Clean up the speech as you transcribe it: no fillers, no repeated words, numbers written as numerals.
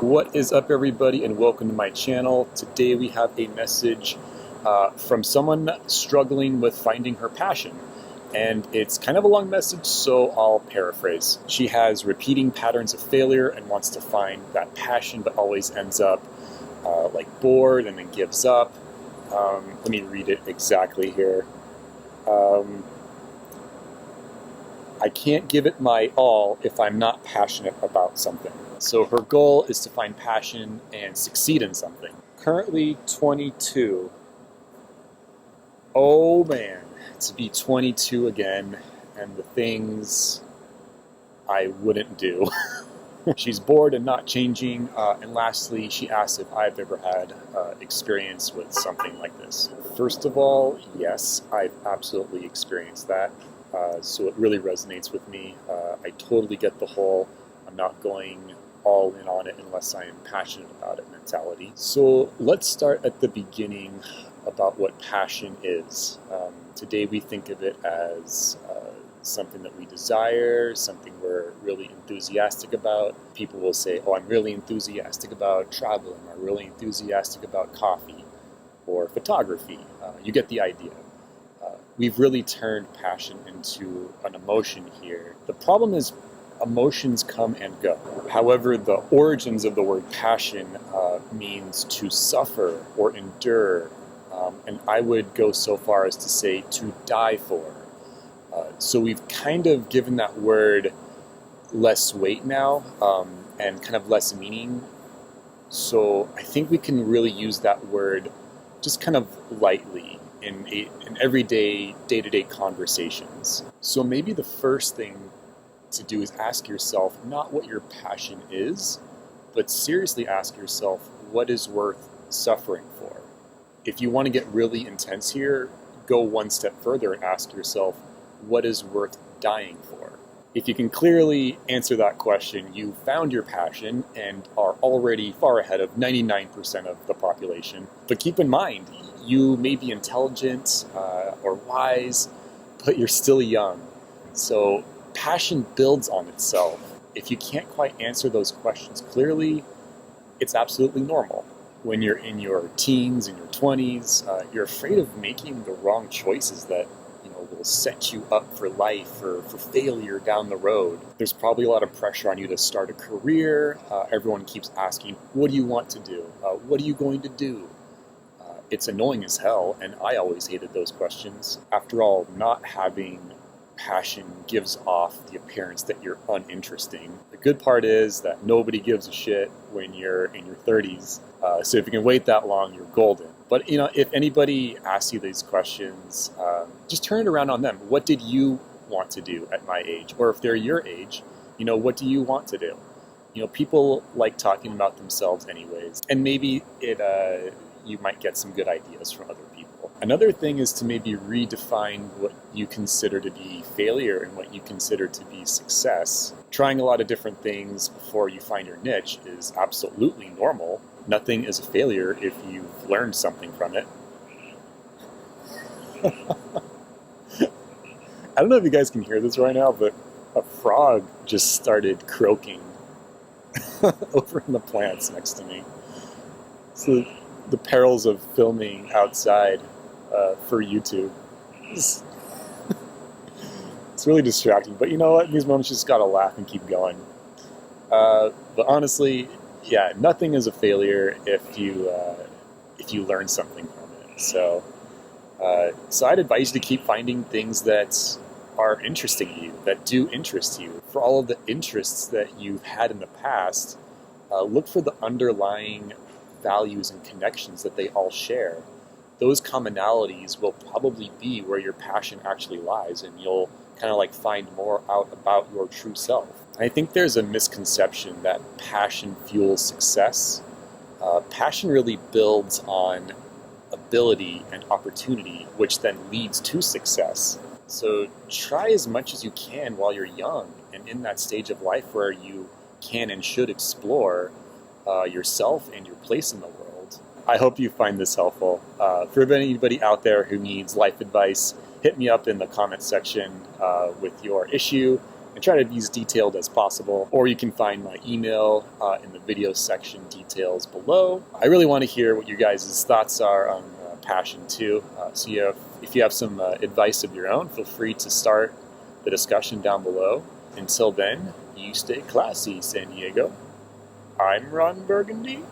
What is up, everybody, and welcome to my channel. Today we have a message from someone struggling with finding her passion. And it's kind of a long message, so I'll paraphrase. She has repeating patterns of failure and wants to find that passion, but always ends up like bored and then gives up. Let me read it exactly here. I can't give it my all if I'm not passionate about something. So her goal is to find passion and succeed in something. Currently 22. Oh man, to be 22 again and the things I wouldn't do. She's bored and not changing. And lastly, she asks if I've ever had experience with something like this. First of all, yes, I've absolutely experienced that. So it really resonates with me. I totally get the whole I'm not going all in on it unless I am passionate about it mentality. So let's start at the beginning about what passion is. Today we think of it as something that we desire, something we're really enthusiastic about. People will say, oh, I'm really enthusiastic about traveling, or really enthusiastic about coffee or photography. You get the idea. We've really turned passion into an emotion here. The problem is emotions come and go. However, the origins of the word passion means to suffer or endure, and I would go so far as to say to die for. So we've kind of given that word less weight now and kind of less meaning. So I think we can really use that word just kind of lightly in everyday, day-to-day conversations. So maybe the first thing to do is ask yourself not what your passion is, but seriously ask yourself what is worth suffering for. If you want to get really intense here, go one step further and ask yourself what is worth dying for. If you can clearly answer that question, you found your passion and are already far ahead of 99% of the population. But keep in mind, you may be intelligent or wise, but you're still young. So passion builds on itself. If you can't quite answer those questions clearly, it's absolutely normal. When you're in your teens, in your 20s, you're afraid of making the wrong choices that will set you up for life or for failure down the road. There's probably a lot of pressure on you to start a career. Everyone keeps asking, what do you want to do? What are you going to do? It's annoying as hell, and I always hated those questions. After all, not having passion gives off the appearance that you're uninteresting. The good part is that nobody gives a shit when you're in your 30s. So if you can wait that long, you're golden. But if anybody asks you these questions, just turn it around on them. What did you want to do at my age? Or if they're your age, what do you want to do? People like talking about themselves anyways. And maybe you might get some good ideas from other people. Another thing is to maybe redefine what you consider to be failure and what you consider to be success. Trying a lot of different things before you find your niche is absolutely normal. Nothing is a failure if you've learned something from it. I don't know if you guys can hear this right now, but a frog just started croaking over in the plants next to me. So the perils of filming outside for YouTube. It's really distracting, but you know what? In these moments, you just gotta laugh and keep going. But honestly, yeah, nothing is a failure if you learn something from it. So I'd advise you to keep finding things that are interesting to you, that do interest you. For all of the interests that you've had in the past, look for the underlying values and connections that they all share. Those commonalities will probably be where your passion actually lies, and you'll kind of like find more out about your true self. I think there's a misconception that passion fuels success. Passion really builds on ability and opportunity, which then leads to success. So try as much as you can while you're young and in that stage of life where you can and should explore yourself and your place in the world. I hope you find this helpful. For anybody out there who needs life advice, hit me up in the comment section with your issue, I try to be as detailed as possible, or you can find my email in the video section details below. I really want to hear what you guys' thoughts are on Passion 2. So if you have some advice of your own, feel free to start the discussion down below. Until then, you stay classy, San Diego. I'm Ron Burgundy.